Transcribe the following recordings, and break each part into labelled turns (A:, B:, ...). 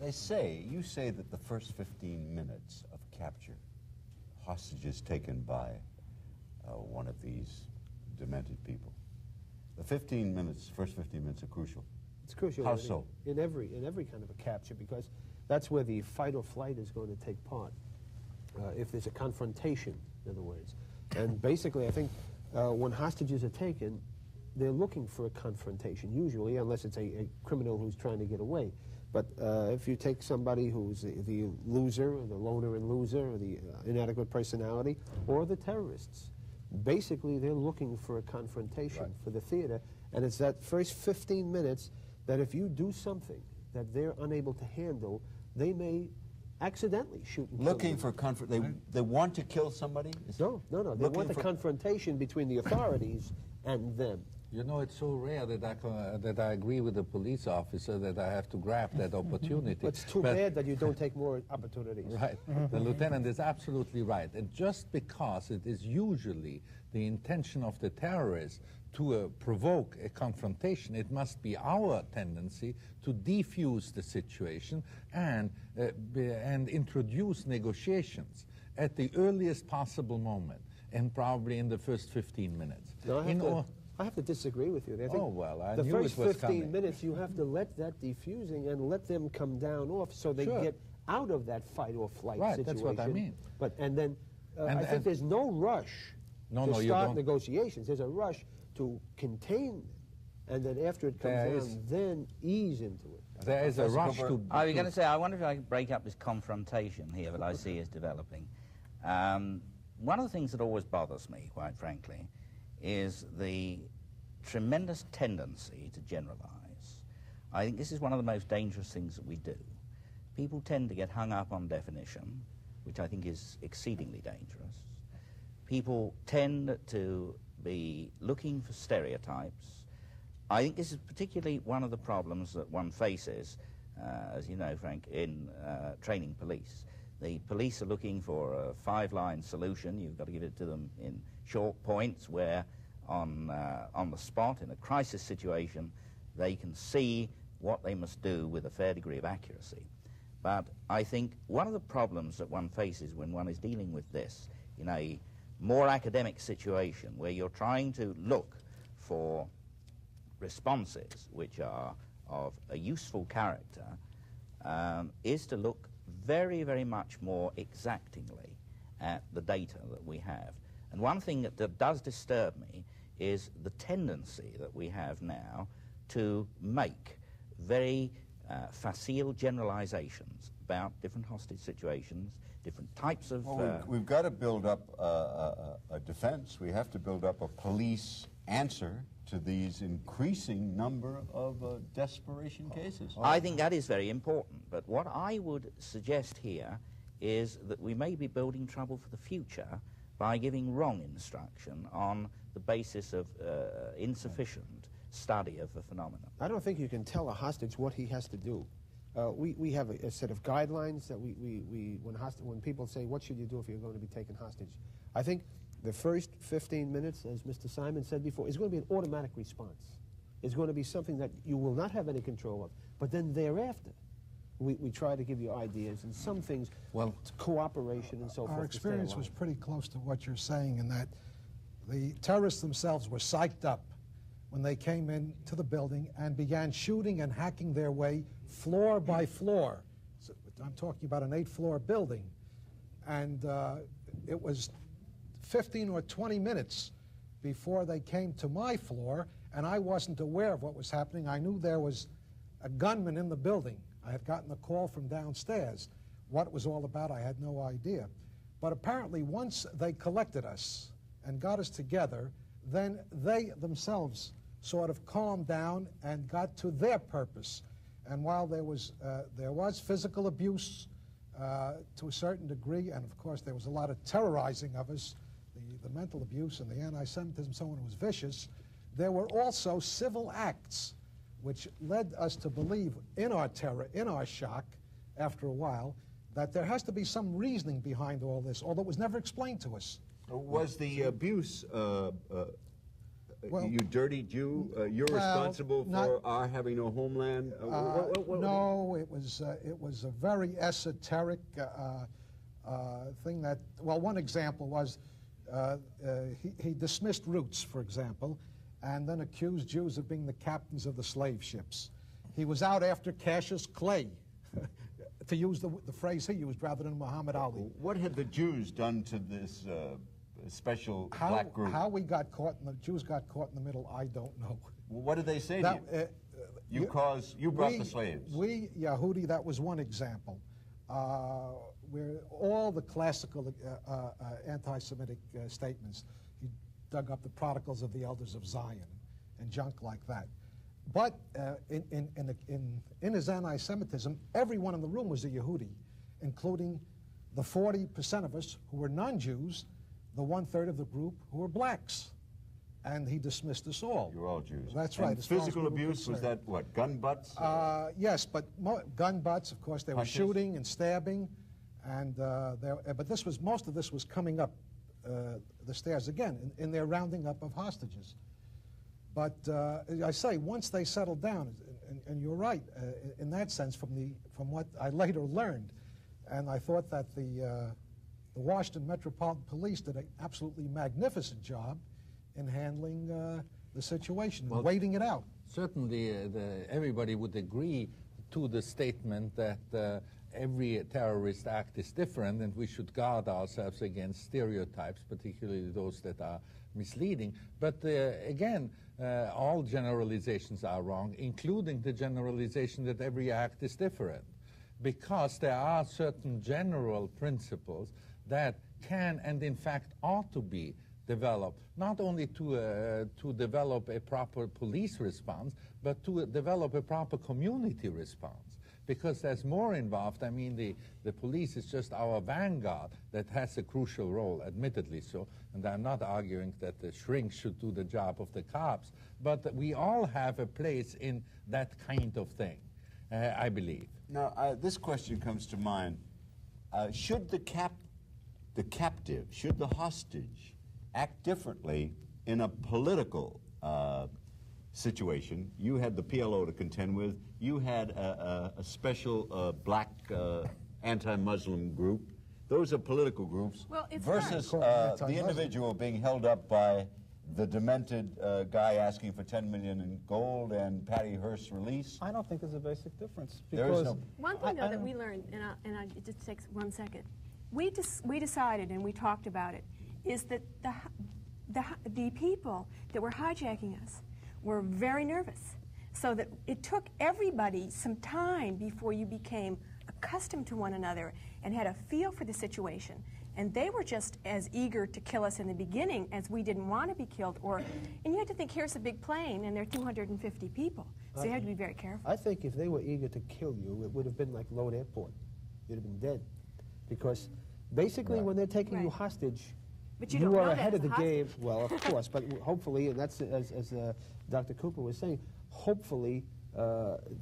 A: You say that the first 15 minutes of capture, hostages taken by one of these demented people, the first 15 minutes are crucial.
B: It's crucial.
A: How so?
B: In every kind of a capture, because that's where the fight or flight is going to take part. If there's a confrontation, in other words. And basically, I think when hostages are taken, they're looking for a confrontation, usually, unless it's a criminal who's trying to get away. But if you take somebody who's the loser, or the loner and loser, or the inadequate personality, or the terrorists, basically they're looking for a confrontation for the theater. And it's that first 15 minutes that if you do something that they're unable to handle, they may accidentally shoot and
A: Looking for they want to kill somebody?
B: No. They want a confrontation between the authorities and them.
C: You know, it's so rare that I agree with the police officer that I have to grab that opportunity.
B: It's too bad that you don't take more opportunities.
C: Right. The lieutenant is absolutely right. And just because it is usually the intention of the terrorists to provoke a confrontation, it must be our tendency to defuse the situation and introduce negotiations at the earliest possible moment, and probably in the first 15 minutes.
B: No, I have to disagree with you. I think
C: I
B: the
C: knew
B: first
C: it was
B: 15
C: coming.
B: minutes, you have to let that defusing and let them come down off so they get out of that fight or flight situation.
C: That's what I mean.
B: And then I think there's no rush to start negotiations. There's a rush to contain, and then after it comes down, then ease into it.
C: There is a rush to...
D: I was going to say, I wonder if I could break up this confrontation here that I see is developing. One of the things that always bothers me, quite frankly, is the tremendous tendency to generalize. I think this is one of the most dangerous things that we do. People tend to get hung up on definition, which I think is exceedingly dangerous. People tend to be looking for stereotypes. I think this is particularly one of the problems that one faces, as you know, Frank, in training police. The police are looking for a 5-line solution. You've got to give it to them in short points where on the spot, in a crisis situation, they can see what they must do with a fair degree of accuracy. But I think one of the problems that one faces when one is dealing with this in a more academic situation where you're trying to look for responses which are of a useful character is to look very, very much more exactingly at the data that we have. And one thing that does disturb me is the tendency that we have now to make very facile generalizations about different hostage situations, different types of...
A: Well, we've got to build up a defense. We have to build up a police answer to these increasing number of desperation cases.
D: I think that is very important, but what I would suggest here is that we may be building trouble for the future by giving wrong instruction on the basis of insufficient study of the phenomenon.
B: I don't think you can tell a hostage what he has to do. We have a set of guidelines that when people say, what should you do if you're going to be taken hostage? I think the first 15 minutes, as Mr. Simon said before, is going to be an automatic response. It's going to be something that you will not have any control of. But then thereafter, we try to give you ideas, and some things, cooperation and so forth.
E: Our experience was pretty close to what you're saying in that the terrorists themselves were psyched up when they came into the building and began shooting and hacking their way floor by floor. So I'm talking about an 8-floor building. And it was 15 or 20 minutes before they came to my floor, and I wasn't aware of what was happening. I knew there was a gunman in the building. I had gotten a call from downstairs. What it was all about, I had no idea. But apparently once they collected us and got us together, then they themselves sort of calmed down and got to their purpose. And while there was physical abuse to a certain degree, and of course there was a lot of terrorizing of us, the mental abuse and the anti-Semitism, someone who was vicious, there were also civil acts which led us to believe in our terror, in our shock, after a while, that there has to be some reasoning behind all this, although it was never explained to us.
A: Was the abuse, you dirty Jew, you're responsible for our having no homeland?
E: No, it was a very esoteric thing that, well, one example was he dismissed Roots, for example, and then accused Jews of being the captains of the slave ships. He was out after Cassius Clay, to use the phrase he used rather than Muhammad Ali.
A: What had the Jews done to this special black group?
E: How we got caught, the Jews got caught in the middle, I don't know.
A: Well, what did they say to you? You brought the slaves.
E: We, Yehudi, that was one example. Where all the classical anti-Semitic statements, he dug up the prodigals of the elders of Zion and junk like that. But in his anti-Semitism, everyone in the room was a Yehudi, including the 40% of us who were non-Jews, the 1/3 of the group who were blacks. And he dismissed us all.
A: You're all Jews.
E: That's right.
A: And physical abuse, was that what, gun butts?
E: Yes, but gun butts, of course, they were shooting and stabbing. And but most of this was coming up the stairs again in their rounding up of hostages. But I say, once they settled down, and you're right in that sense from what I later learned, and I thought that the Washington Metropolitan Police did an absolutely magnificent job in handling the situation and waiting it out.
C: Certainly, everybody would agree to the statement that every terrorist act is different, and we should guard ourselves against stereotypes, particularly those that are misleading. But again, all generalizations are wrong, including the generalization that every act is different, because there are certain general principles that can and in fact ought to be developed, not only to develop a proper police response, but to develop a proper community response. Because there's more involved. I mean, the police is just our vanguard that has a crucial role, admittedly so, and I'm not arguing that the shrinks should do the job of the cops, but we all have a place in that kind of thing, I believe.
A: Now, this question comes to mind. Should the captive, should the hostage act differently in a political situation? You had the PLO to contend with. You had a special black anti-Muslim group. Those are political groups.
F: Well, it's
A: versus the individual being held up by the demented guy asking for $10 million in gold and Patty Hearst's release.
G: I don't think there's a basic difference.
A: There is no.
F: One thing, though, that we learned, and it just takes 1 second. We decided, and we talked about it, is that the people that were hijacking us were very nervous. So that it took everybody some time before you became accustomed to one another and had a feel for the situation. And they were just as eager to kill us in the beginning as we didn't want to be killed. And you had to think, here's a big plane, and there are 250 people. So you had to be very careful.
B: I think if they were eager to kill you, it would have been like Lode Airport. You'd have been dead. Because basically when they're taking you hostage,
F: but you
B: are ahead of the game. Well, of course, but hopefully, and that's as Dr. Cooper was saying, hopefully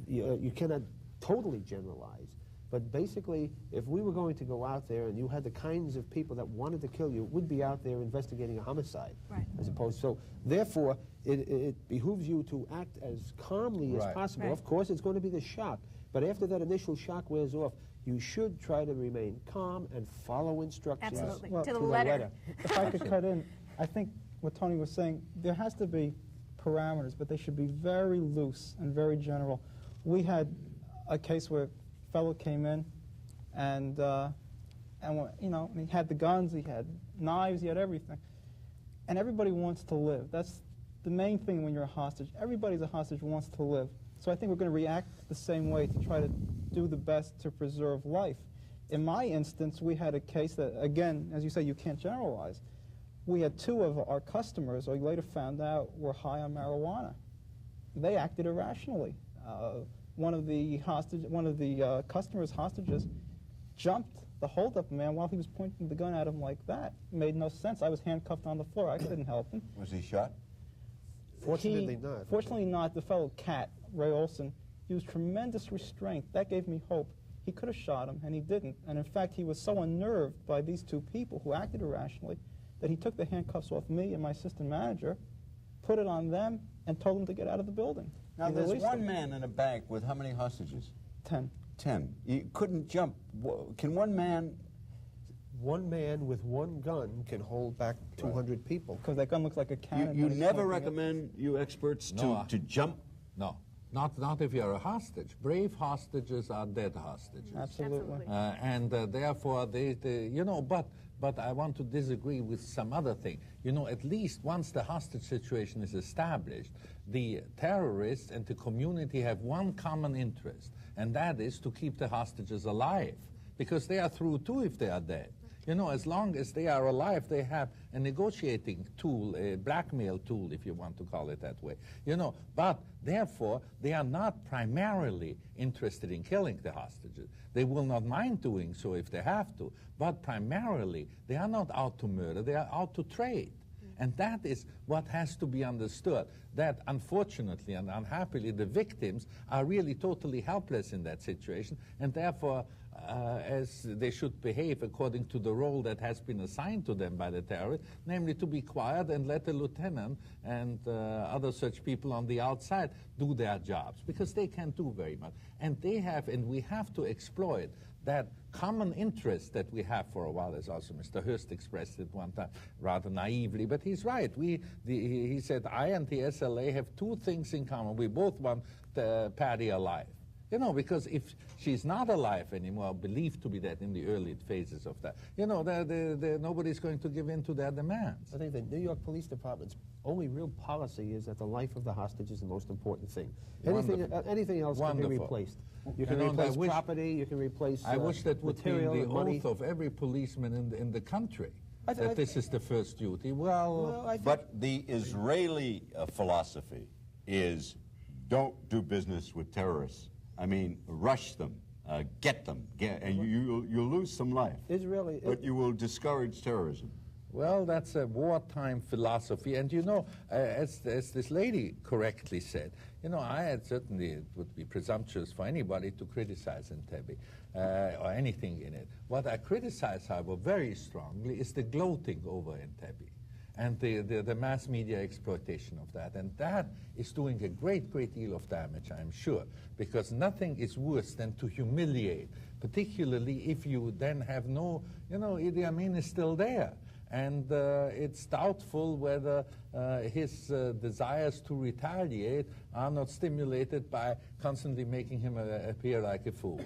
B: you cannot totally generalize. But basically, if we were going to go out there and you had the kinds of people that wanted to kill you, would be out there investigating a homicide, as opposed. So therefore, it behooves you to act as calmly as possible. Of course, it's going to be the shock, but after that initial shock wears off, you should try to remain calm and follow instructions.
F: Absolutely,
G: well,
F: to the letter.
G: If I could cut in, I think what Tony was saying, there has to be parameters, but they should be very loose and very general. We had a case where a fellow came in, and you know, he had the guns, he had knives, he had everything, and everybody wants to live. That's the main thing when you're a hostage. Everybody's a hostage who wants to live. So I think we're going to react the same way to try to do the best to preserve life. In my instance, we had a case that, again, as you say, you can't generalize. We had two of our customers, or later found out, were high on marijuana. They acted irrationally. One of the customers' hostages jumped the hold-up man while he was pointing the gun at him like that. It made no sense. I was handcuffed on the floor. I couldn't help him.
A: Was he shot?
B: Fortunately not.
G: Fortunately not. The fellow Cat, Ray Olson, used tremendous restraint. That gave me hope. He could have shot him, and he didn't. And in fact, he was so unnerved by these two people who acted irrationally that he took the handcuffs off me and my assistant manager, put it on them, and told them to get out of the building.
A: Now, there's one man in a bank with how many hostages?
G: 10.
A: 10. You couldn't jump. Can one man...
B: One man with one gun can hold back 200 people.
G: Because that gun looks like a cannon.
A: You
G: when he's
A: never
G: pointing it.
A: recommend, you experts, to jump?
C: No, not if you're a hostage. Brave hostages are dead hostages.
G: Absolutely.
C: And therefore, you know, but I want to disagree with some other thing. You know, at least once the hostage situation is established, the terrorists and the community have one common interest, and that is to keep the hostages alive, because they are through too if they are dead. You know, as long as they are alive, they have a negotiating tool, a blackmail tool, if you want to call it that way. You know, but therefore, they are not primarily interested in killing the hostages. They will not mind doing so if they have to, but primarily, they are not out to murder, they are out to trade. And that is what has to be understood, that unfortunately and unhappily, the victims are really totally helpless in that situation, and therefore, as they should behave according to the role that has been assigned to them by the terrorists, namely to be quiet and let the lieutenant and other such people on the outside do their jobs, because they can't do very much. And they have, and we have to exploit that common interest that we have for a while, as also Mr. Hurst expressed it one time rather naively, but he's right. He said, I and the SLA have two things in common. We both want Patty alive. You know, because if she's not alive anymore, believed to be that in the early phases of that, you know, nobody's going to give in to their demands.
B: I think the New York Police Department's only real policy is that the life of the hostage is the most important thing. Anything else can be replaced. You can replace property, you can replace
C: I wish that would be the
B: money.
C: oath of every policeman in the country, that this is the first duty.
A: But the Israeli philosophy is don't do business with terrorists. I mean, rush them, get them, and you'll lose some life. But you will discourage terrorism.
C: Well, that's a wartime philosophy. And you know, as this lady correctly said, you know, it would be presumptuous for anybody to criticize Entebbe or anything in it. What I criticize, however, very strongly is the gloating over Entebbe and the mass media exploitation of that. And that is doing a great deal of damage, I'm sure, because nothing is worse than to humiliate, particularly if you then have no, you know, Idi Amin is still there. And it's doubtful whether his desires to retaliate are not stimulated by constantly making him appear like a fool.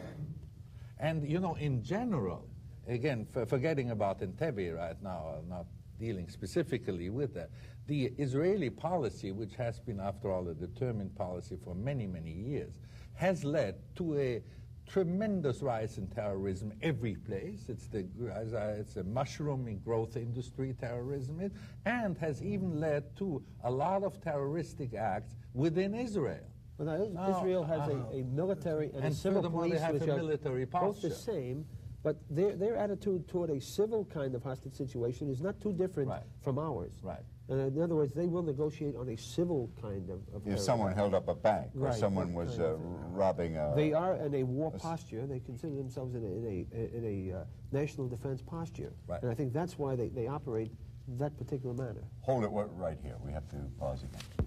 C: And, you know, in general, again, forgetting about Entebbe right now, not dealing specifically with that, the Israeli policy, which has been, after all, a determined policy for many, many years, has led to a tremendous rise in terrorism every place. It's a mushrooming growth industry, terrorism, and has even led to a lot of terroristic acts within Israel.
B: Well, now, Israel has a military and a civil police,
C: they have
B: which
C: a
B: are
C: military
B: both the same, but their attitude toward a civil kind of hostage situation is not too different from ours.
C: Right.
B: In other words, they will negotiate on a civil kind of
A: if someone held up a bank or someone was robbing a...
B: They are in a war posture. They consider themselves in a national defense posture.
A: Right.
B: And I think that's why they operate that particular manner.
A: Hold it right here. We have to pause again.